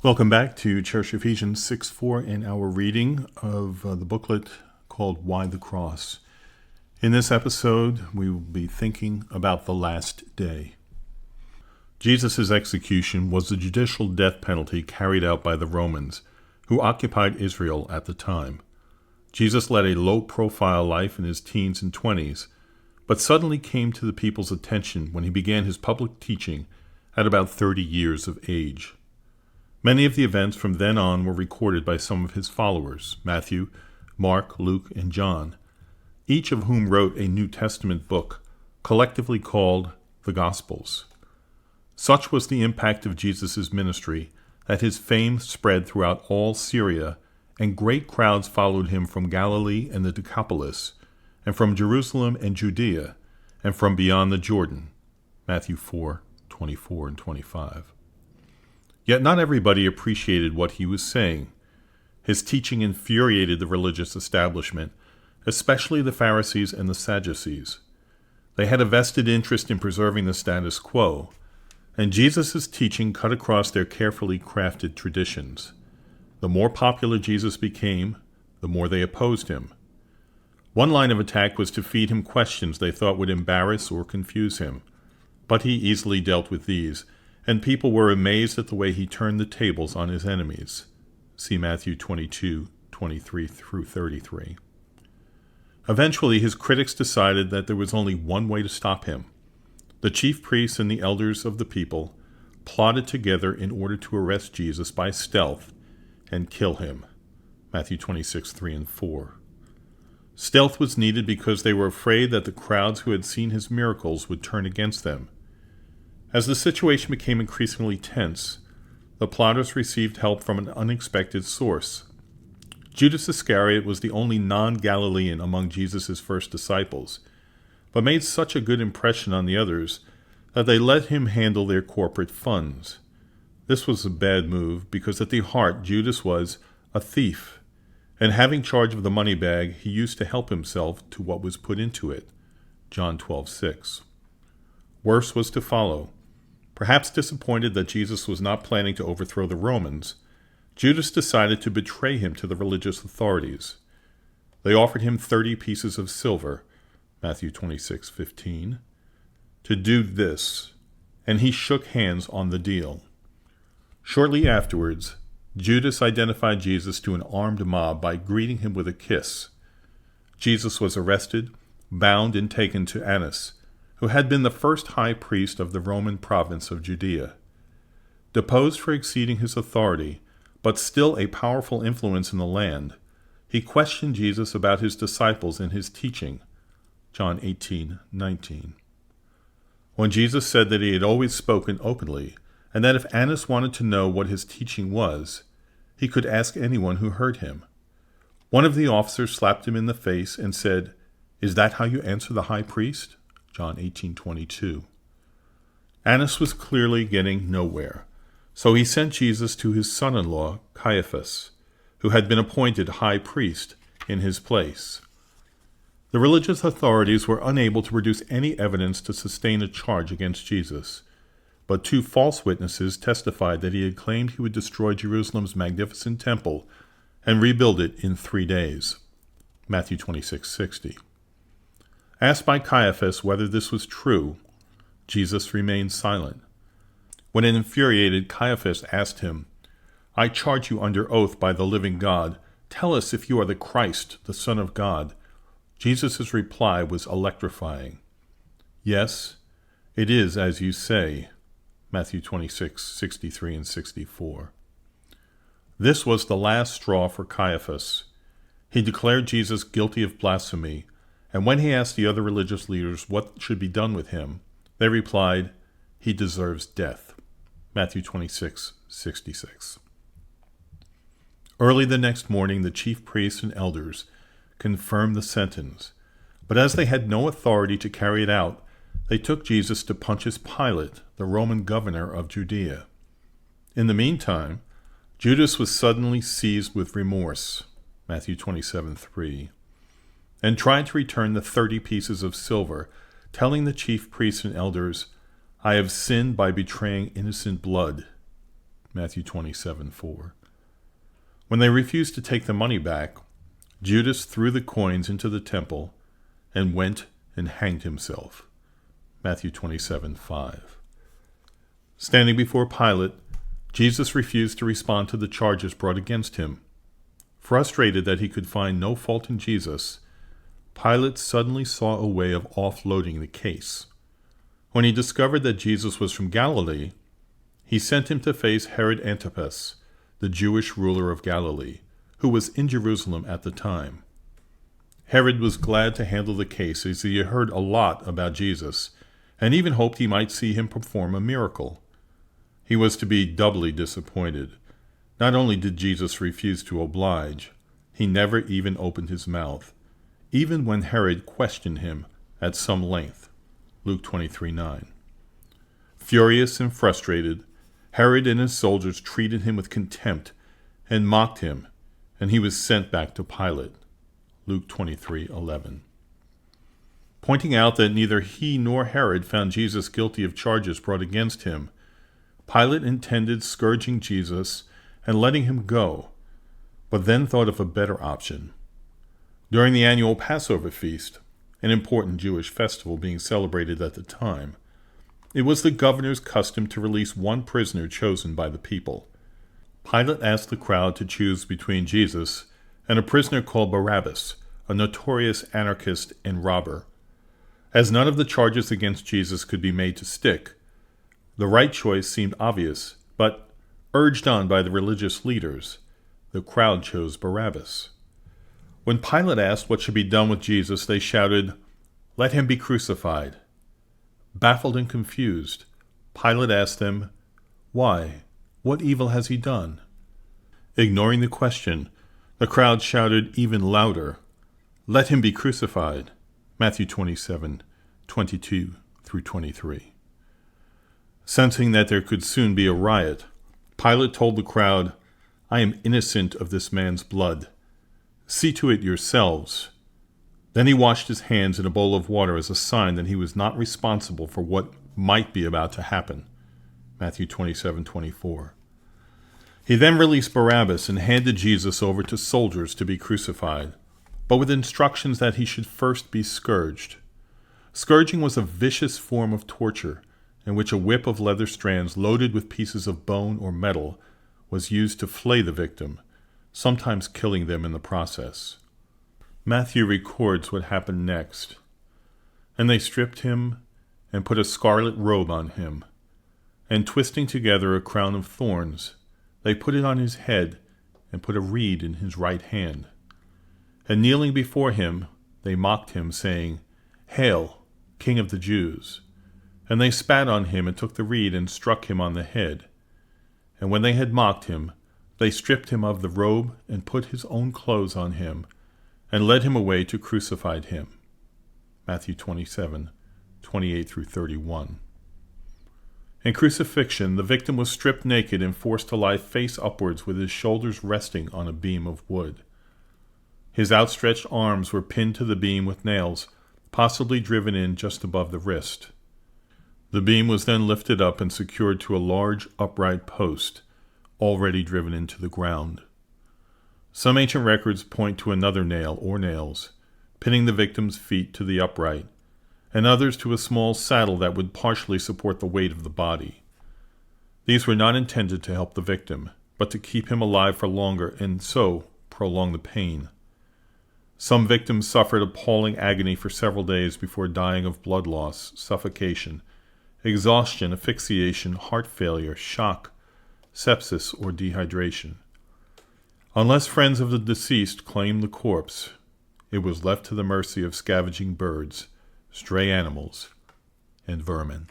Welcome back to Church Ephesians 6:4 and our reading of the booklet called Why the Cross. In this episode, we will be thinking about the last day. Jesus' execution was the judicial death penalty carried out by the Romans, who occupied Israel at the time. Jesus led a low-profile life in his teens and 20s, but suddenly came to the people's attention when he began his public teaching at about 30 years of age. Many of the events from then on were recorded by some of his followers, Matthew, Mark, Luke, and John, each of whom wrote a New Testament book, collectively called the Gospels. Such was the impact of Jesus' ministry that his fame spread throughout all Syria, and great crowds followed him from Galilee and the Decapolis, and from Jerusalem and Judea, and from beyond the Jordan, Matthew 4:24 and 25. Yet not everybody appreciated what he was saying. His teaching infuriated the religious establishment, especially the Pharisees and the Sadducees. They had a vested interest in preserving the status quo, and Jesus' teaching cut across their carefully crafted traditions. The more popular Jesus became, the more they opposed him. One line of attack was to feed him questions they thought would embarrass or confuse him, but he easily dealt with these, and people were amazed at the way he turned the tables on his enemies. See Matthew 22:23 through 33. Eventually, his critics decided that there was only one way to stop him. The chief priests and the elders of the people plotted together in order to arrest Jesus by stealth and kill him. Matthew 26:3 and 4. Stealth was needed because they were afraid that the crowds who had seen his miracles would turn against them. As the situation became increasingly tense, the plotters received help from an unexpected source. Judas Iscariot was the only non-Galilean among Jesus' first disciples, but made such a good impression on the others that they let him handle their corporate funds. This was a bad move because at the heart Judas was a thief, and having charge of the money bag, he used to help himself to what was put into it. John 12:6. Worse was to follow. Perhaps disappointed that Jesus was not planning to overthrow the Romans, Judas decided to betray him to the religious authorities. They offered him 30 pieces of silver, Matthew 26:15, to do this, and he shook hands on the deal. Shortly afterwards, Judas identified Jesus to an armed mob by greeting him with a kiss. Jesus was arrested, bound, and taken to Annas, who had been the first high priest of the Roman province of Judea. Deposed for exceeding his authority, but still a powerful influence in the land, he questioned Jesus about his disciples and his teaching. John 18:19. When Jesus said that he had always spoken openly, and that if Annas wanted to know what his teaching was, he could ask anyone who heard him. One of the officers slapped him in the face and said, "Is that how you answer the high priest?" John 18:22. Annas was clearly getting nowhere, so he sent Jesus to his son-in-law, Caiaphas, who had been appointed high priest in his place. The religious authorities were unable to produce any evidence to sustain a charge against Jesus, but 2 false witnesses testified that he had claimed he would destroy Jerusalem's magnificent temple and rebuild it in 3 days. Matthew 26:60. Asked by Caiaphas whether this was true, Jesus remained silent. When infuriated, Caiaphas asked him, "I charge you under oath by the living God, tell us if you are the Christ, the Son of God." Jesus' reply was electrifying. "Yes, it is as you say." Matthew 26:63 and 64. This was the last straw for Caiaphas. He declared Jesus guilty of blasphemy, and when he asked the other religious leaders what should be done with him, they replied, "He deserves death." Matthew 26:66. Early the next morning, the chief priests and elders confirmed the sentence, but as they had no authority to carry it out, they took Jesus to Pontius Pilate, the Roman governor of Judea. In the meantime, Judas was suddenly seized with remorse, Matthew 27:3, and tried to return the 30 pieces of silver, telling the chief priests and elders, "I have sinned by betraying innocent blood." Matthew 27:4. When they refused to take the money back, Judas threw the coins into the temple and went and hanged himself. Matthew 27:5. Standing before Pilate, Jesus refused to respond to the charges brought against him. Frustrated that he could find no fault in Jesus, Pilate suddenly saw a way of offloading the case. When he discovered that Jesus was from Galilee, he sent him to face Herod Antipas, the Jewish ruler of Galilee, who was in Jerusalem at the time. Herod was glad to handle the case as he had heard a lot about Jesus, and even hoped he might see him perform a miracle. He was to be doubly disappointed. Not only did Jesus refuse to oblige, he never even opened his mouth, even when Herod questioned him at some length. Luke 23:9. Furious and frustrated, Herod and his soldiers treated him with contempt and mocked him, and he was sent back to Pilate. Luke 23:11. Pointing out that neither he nor Herod found Jesus guilty of charges brought against him, Pilate intended scourging Jesus and letting him go, but then thought of a better option. During the annual Passover feast, an important Jewish festival being celebrated at the time, it was the governor's custom to release one prisoner chosen by the people. Pilate asked the crowd to choose between Jesus and a prisoner called Barabbas, a notorious anarchist and robber. As none of the charges against Jesus could be made to stick, the right choice seemed obvious, but urged on by the religious leaders, the crowd chose Barabbas. When Pilate asked what should be done with Jesus, they shouted, "Let him be crucified." Baffled and confused, Pilate asked them, "Why? What evil has he done?" Ignoring the question, the crowd shouted even louder, "Let him be crucified." Matthew 27:22-23. Sensing that there could soon be a riot, Pilate told the crowd, "I am innocent of this man's blood. See to it yourselves." Then he washed his hands in a bowl of water as a sign that he was not responsible for what might be about to happen. Matthew 27:24. He then released Barabbas and handed Jesus over to soldiers to be crucified, but with instructions that he should first be scourged. Scourging was a vicious form of torture in which a whip of leather strands loaded with pieces of bone or metal was used to flay the victim, sometimes killing them in the process. Matthew records what happened next. "And they stripped him and put a scarlet robe on him, and twisting together a crown of thorns, they put it on his head and put a reed in his right hand. And kneeling before him, they mocked him, saying, 'Hail, King of the Jews!' And they spat on him and took the reed and struck him on the head. And when they had mocked him, they stripped him of the robe and put his own clothes on him, and led him away to crucify him." Matthew 27:28-31. In crucifixion, the victim was stripped naked and forced to lie face upwards with his shoulders resting on a beam of wood. His outstretched arms were pinned to the beam with nails, possibly driven in just above the wrist. The beam was then lifted up and secured to a large upright post, already driven into the ground. Some ancient records point to another nail or nails, pinning the victim's feet to the upright, and others to a small saddle that would partially support the weight of the body. These were not intended to help the victim, but to keep him alive for longer and so prolong the pain. Some victims suffered appalling agony for several days before dying of blood loss, suffocation, exhaustion, asphyxiation, heart failure, shock, sepsis, or dehydration. Unless friends of the deceased claimed the corpse, it was left to the mercy of scavenging birds, stray animals, and vermin.